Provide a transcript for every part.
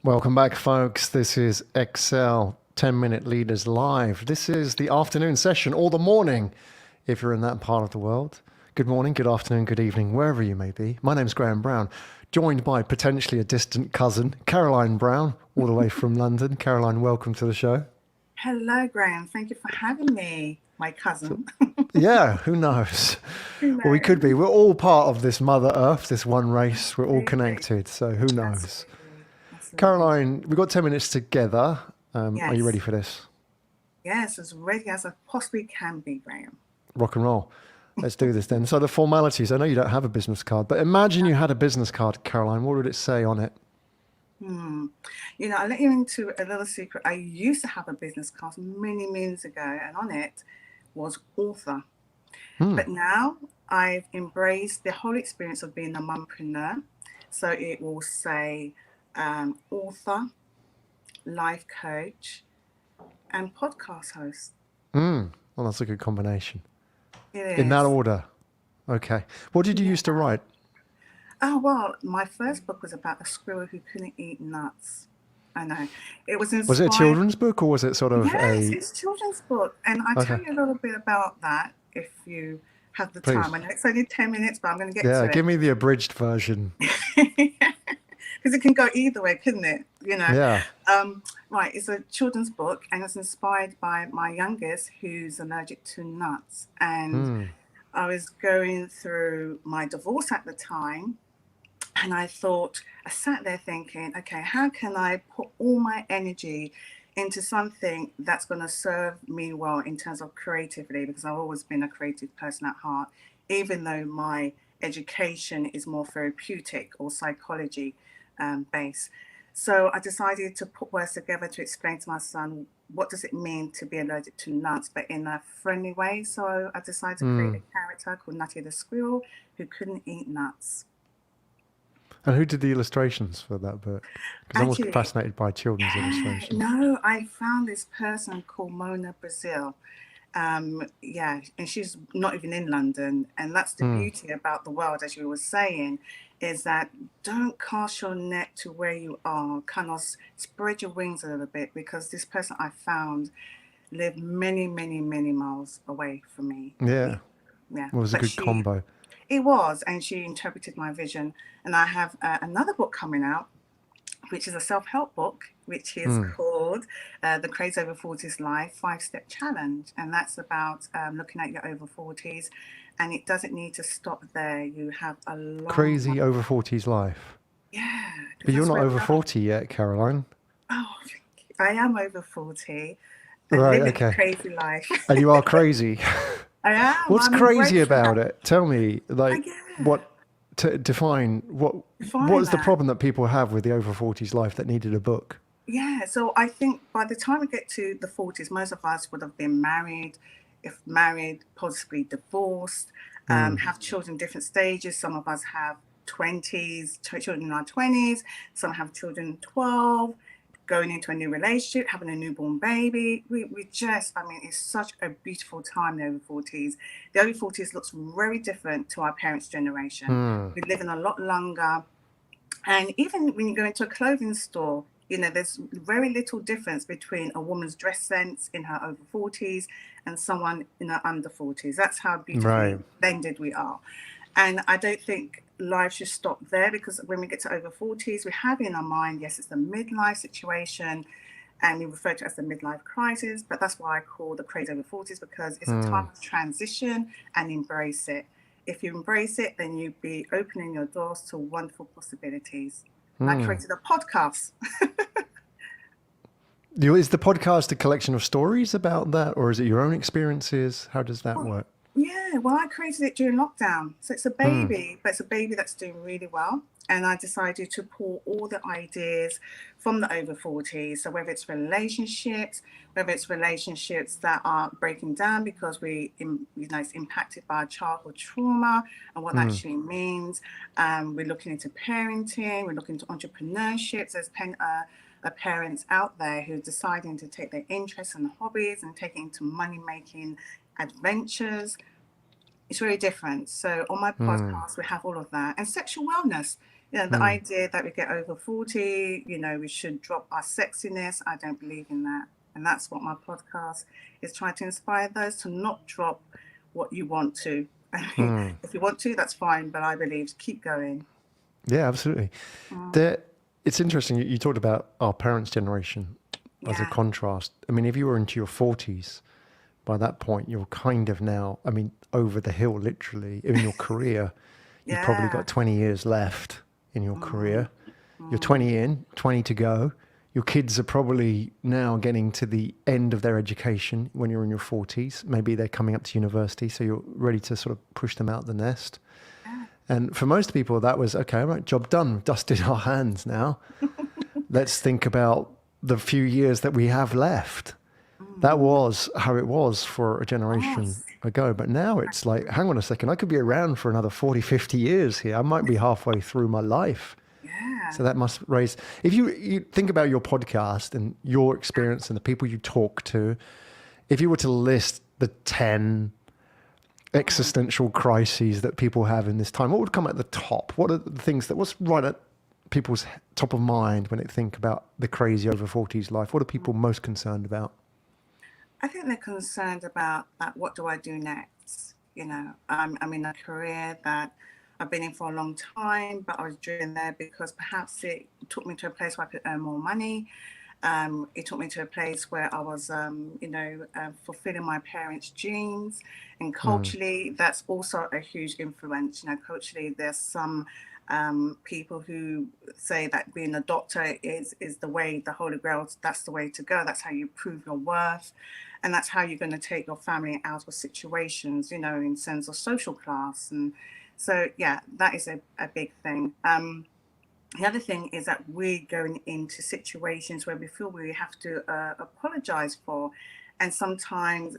Welcome back, folks. This is Excel 10-Minute Leaders Live. This is the afternoon session, or the morning, if you're in that part of the world. Good morning, good afternoon, good evening, wherever you may be. My name's Graham Brown, joined by potentially a distant cousin, Caroline Brown, all the way from London. Caroline, welcome to the show. Hello, Graham. Thank you for having me, my cousin. Yeah, who knows? Who Well, we could be. knows? We're all part of this Mother Earth, this one race. We're all Absolutely. connected, so who knows? Absolutely. Absolutely. Caroline, we've got 10 minutes together. Are you ready Yes. for this? Yes, as ready as I possibly can be, Graham. Rock and roll. Let's do this then. So the formalities, I know you don't have a business card, but imagine you had a business card, Caroline. What would it say on it? Hmm. I'll let you into a little secret. I used to have a business card many moons ago, and on it was author. Hmm. But now I've embraced the whole experience of being a mompreneur. So it will say author, life coach, and podcast host. Well, that's a good combination. It In that is. order. Okay. What did you Yeah. used to write? Oh, well, my first book was about a squirrel who couldn't eat nuts. I know. It was Was it a inspired. children's book or was it sort of Yes, a... it's a children's book. And I'll tell Okay, you a little bit about that if you have the please. time. I know it's only 10 minutes, but I'm going to get Yeah, to give it. me the abridged version. Because it can go either way, couldn't it? Yeah. Um, right, it's a children's book and it's inspired by my youngest who's allergic to nuts. And Hmm. I was going through my divorce at the time. And I sat there thinking, okay, how can I put all my energy into something that's going to serve me well in terms of creatively? Because I've always been a creative person at heart, even though my education is more therapeutic or psychology based. So I decided to put words together to explain to my son what does it mean to be allergic to nuts, but in a friendly way. So I decided to create Hmm. a character called Nutty the Squirrel who couldn't eat nuts. And who did the illustrations for that book? Because I'm always Actually, fascinated by children's yeah, illustrations. no, I found this person called Mona Brazil. Yeah, and she's not even in London. And that's the Hmm. beauty about the world, as you were saying, is that don't cast your net to where you are. Kind of spread your wings a little bit because this person I found lived many, many, many miles away from me. Yeah, Yeah. yeah. Well, it was a But good combo. it was, and she interpreted my vision. And I have another book coming out which is a self-help book, which is Hmm. called The Crazy Over 40s Life 5-Step Challenge. And that's about looking at your over 40s. And it doesn't need to stop there. You have a long, Crazy over 40s life. yeah, But because you're that's not where we over are. 40 yet, Caroline. Oh, I am over 40 and Right, living a okay. crazy life. And you are crazy. I am. What's I'm crazy embracing about that. it? Tell me, like, Yeah, what to define what find is the that. problem that people have with the over 40s life that needed a book? Yeah, so I think by the time we get to the 40s, most of us would have been married, if married, possibly divorced, Hmm. have children different stages. Some of us have 20s, children in our 20s, some have children 12, going into a new relationship, having a newborn baby. We just, I mean, it's such a beautiful time, the over 40s. The over 40s looks very different to our parents' generation. Hmm. We live in a lot longer, and even when you go into a clothing store, there's very little difference between a woman's dress sense in her over 40s and someone in her under 40s. That's how Right. beautifully blended we are. And I don't think life should stop there because when we get to over 40s, we have in our mind, yes, it's the midlife situation and we refer to it as the midlife crisis, but that's why I call the craze over 40s because it's a Hmm. time of transition and embrace it. If you embrace it, then you'll be opening your doors to wonderful possibilities. And I Hmm. created a podcast. Is the podcast a collection of stories about that, or is it your own experiences? How does that Well, work? yeah, well, I created it during lockdown. So it's a Hmm. baby, but it's a baby that's doing really well. And I decided to pull all the ideas from the over 40s. So whether it's relationships that are breaking down because it's impacted by childhood trauma and what that Hmm. actually means. We're looking into parenting, we're looking into entrepreneurship. There's parents out there who are deciding to take their interests and hobbies and take it into money making adventures. It's very different. So on my Hmm. podcast, we have all of that and sexual wellness. The idea that we get over 40, we should drop our sexiness, I don't believe in that. And that's what my podcast is trying to inspire those to not drop what you want to. I mean, if you want to, that's fine, but I believe keep going. Yeah, absolutely. It's interesting. You talked about our parents' generation as a contrast. I mean, if you were into your 40s, by that point, you're kind of now, I mean, over the hill, literally, in your career. You've probably got 20 years left in your career. You're 20 in, 20 to go. Your kids are probably now getting to the end of their education when you're in your 40s. Maybe they're coming up to university, so you're ready to sort of push them out the nest. And for most people, that was, okay, right, job done. We've dusted our hands now. Let's think about the few years that we have left. That was how it was for a generation ago. But now it's like, hang on a second, I could be around for another 40, 50 years here. I might be halfway through my life. So that must raise, if you think about your podcast and your experience and the people you talk to, if you were to list the 10 existential crises that people have in this time, what would come at the top? What are the things what's right at people's top of mind when they think about the crazy over 40s life? What are people most concerned about? I think they're concerned about what do I do next? I'm in a career that I've been in for a long time, but I was driven there because perhaps it took me to a place where I could earn more money. It took me to a place where I was, fulfilling my parents' dreams. And culturally, that's also a huge influence. Culturally, there's some people who say that being a doctor is the way, the holy grail, that's the way to go. That's how you prove your worth. And that's how you're going to take your family out of situations, in sense of social class. And so, that is a big thing. The other thing is that we're going into situations where we feel we have to apologize for. And sometimes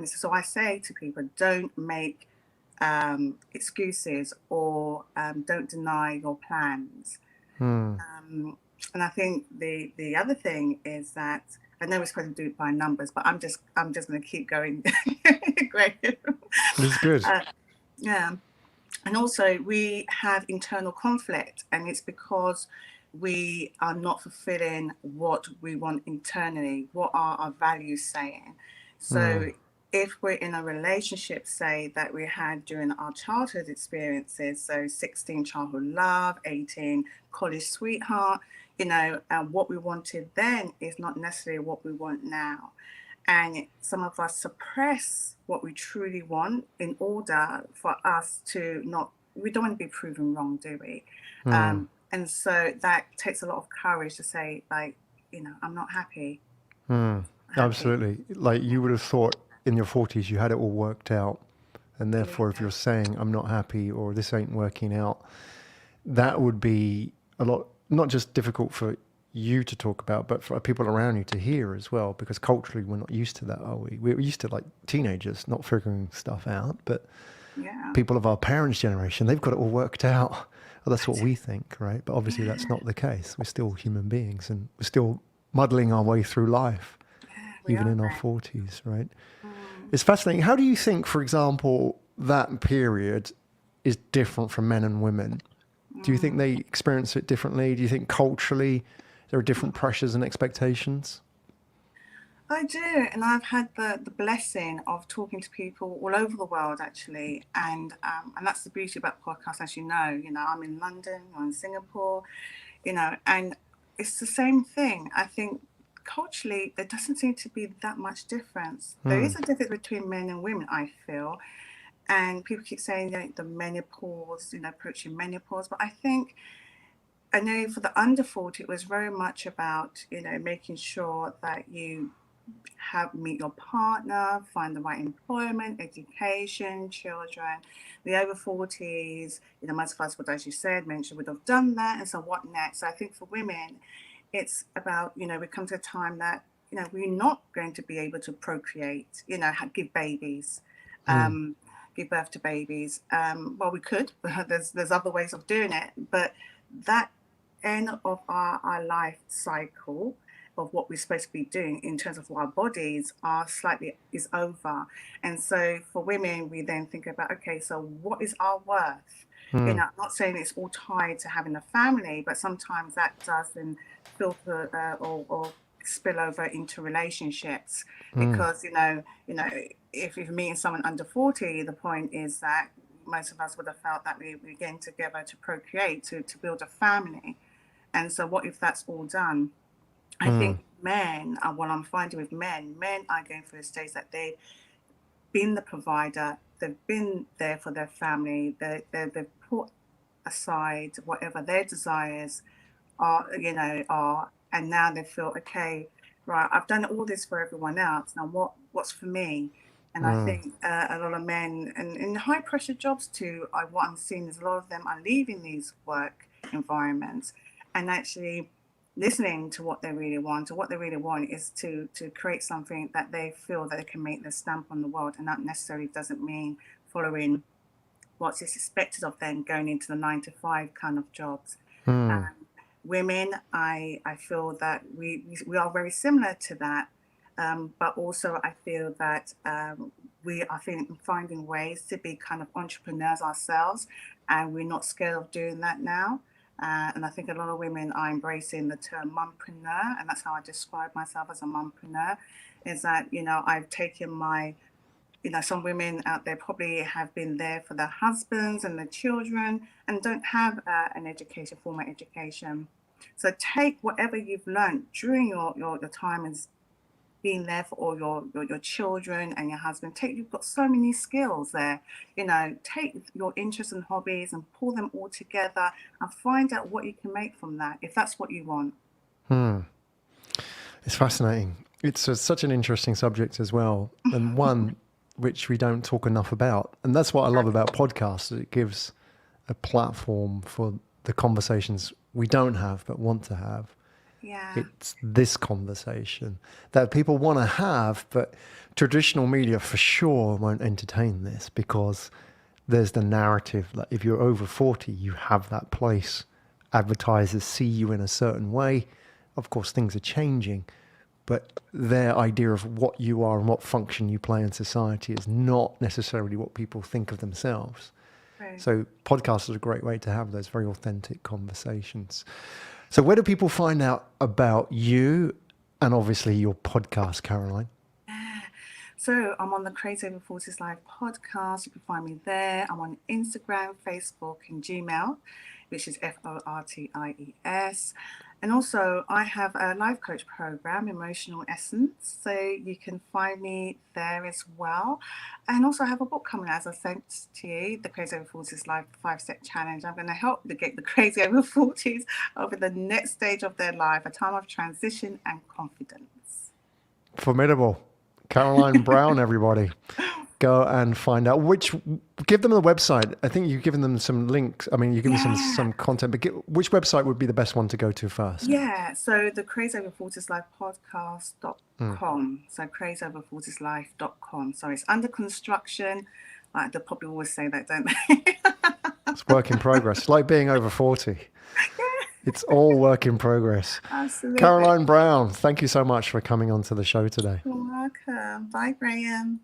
so I say to people, don't make excuses or don't deny your plans. And I think the other thing is that, I know we're supposed to do it by numbers, but I'm just going to keep going. Great. This is good. Yeah. And also we have internal conflict, and it's because we are not fulfilling what we want internally. What are our values saying? So if we're in a relationship, say, that we had during our childhood experiences, so 16 childhood love, 18 college sweetheart, and what we wanted then is not necessarily what we want now. And some of us suppress what we truly want in order for us to we don't want to be proven wrong, do we? And so that takes a lot of courage to say, like, I'm not happy. Absolutely. Like, you would have thought in your 40s you had it all worked out. And therefore, if you're saying, I'm not happy or this ain't working out, that would be a lot, not just difficult for you to talk about, but for people around you to hear as well, because culturally we're not used to that, are we? We're used to, like, teenagers not figuring stuff out, but people of our parents' generation, they've got it all worked out. Well, that's what we think, right? But obviously that's not the case. We're still human beings and we're still muddling our way through life, even in our 40s, right? It's fascinating. How do you think, for example, that period is different from men and women? Do you think they experience it differently? Do you think culturally there are different pressures and expectations? I do, and I've had the blessing of talking to people all over the world, actually, and that's the beauty about podcasts, as you know. I'm in London, I'm in Singapore, and it's the same thing. I think culturally there doesn't seem to be that much difference. There is a difference between men and women, I feel, and people keep saying the menopause, approaching menopause, but I know for the under 40, it was very much about, making sure that you meet your partner, find the right employment, education, children. The over 40s, most of us would, as you said, would have done that. And so what next? So I think for women, it's about, we come to a time that, we're not going to be able to procreate, give babies, give birth to babies. Well, we could, there's other ways of doing it, but that end of our life cycle, of what we're supposed to be doing in terms of our bodies is over. And so for women, we then think about, okay, so what is our worth? You know, I'm not saying it's all tied to having a family, but sometimes that does then filter or spill over into relationships, because if you're meeting someone under 40, the point is that most of us would have felt that we're getting together to procreate, to build a family. And so what if that's all done? I think men, what I'm finding with men are going through a stage that they've been the provider, they've been there for their family, they've put aside whatever their desires are, and now they feel, okay, right, I've done all this for everyone else. Now what's for me? And I think a lot of men, and in high pressure jobs too, what I'm seeing is a lot of them are leaving these work environments and actually listening to what they really want. And what they really want is to create something that they feel that they can make their stamp on the world. And that necessarily doesn't mean following what's expected of them, going into the 9-to-5 kind of jobs. Women, I feel that we are very similar to that. But also I feel that we are finding ways to be kind of entrepreneurs ourselves, and we're not scared of doing that now. And I think a lot of women are embracing the term mompreneur, and that's how I describe myself, as a mompreneur, is that, I've taken my, some women out there probably have been there for their husbands and their children and don't have an formal education. So take whatever you've learned during your time as being there for all your children and your husband. You've got so many skills there. Take your interests and hobbies and pull them all together and find out what you can make from that, if that's what you want. It's fascinating. It's such an interesting subject as well, and one which we don't talk enough about. And that's what I love about podcasts. It gives a platform for the conversations we don't have but want to have. Yeah. It's this conversation that people want to have, but traditional media for sure won't entertain this, because there's the narrative that if you're over 40, you have that place. Advertisers see you in a certain way. Of course, things are changing, but their idea of what you are and what function you play in society is not necessarily what people think of themselves. Right. So podcasts are a great way to have those very authentic conversations. So where do people find out about you and obviously your podcast, Caroline? So I'm on the Crazy Over 40s Live podcast. You can find me there. I'm on Instagram, Facebook, and Gmail, which is FORTIES. And also I have a life coach program, Emotional Essence. So you can find me there as well. And also I have a book coming out, as I said to you, the Crazy Over 40s Life 5-Step Challenge. I'm going to help get the Crazy Over 40s over the next stage of their life, a time of transition and confidence. Formidable. Caroline Brown, everybody. Go and find out give them the website. I think you've given them some links. I mean, you give them some content, but which website would be the best one to go to first? Yeah, so the Crazy Over 40s Life podcast.com. So crazyover40slife.com. So it's under construction. Like they probably always say that, don't they? It's work in progress. Like being over 40. It's all work in progress. Absolutely. Caroline Brown, thank you so much for coming onto the show today. You're welcome. Bye, Graham.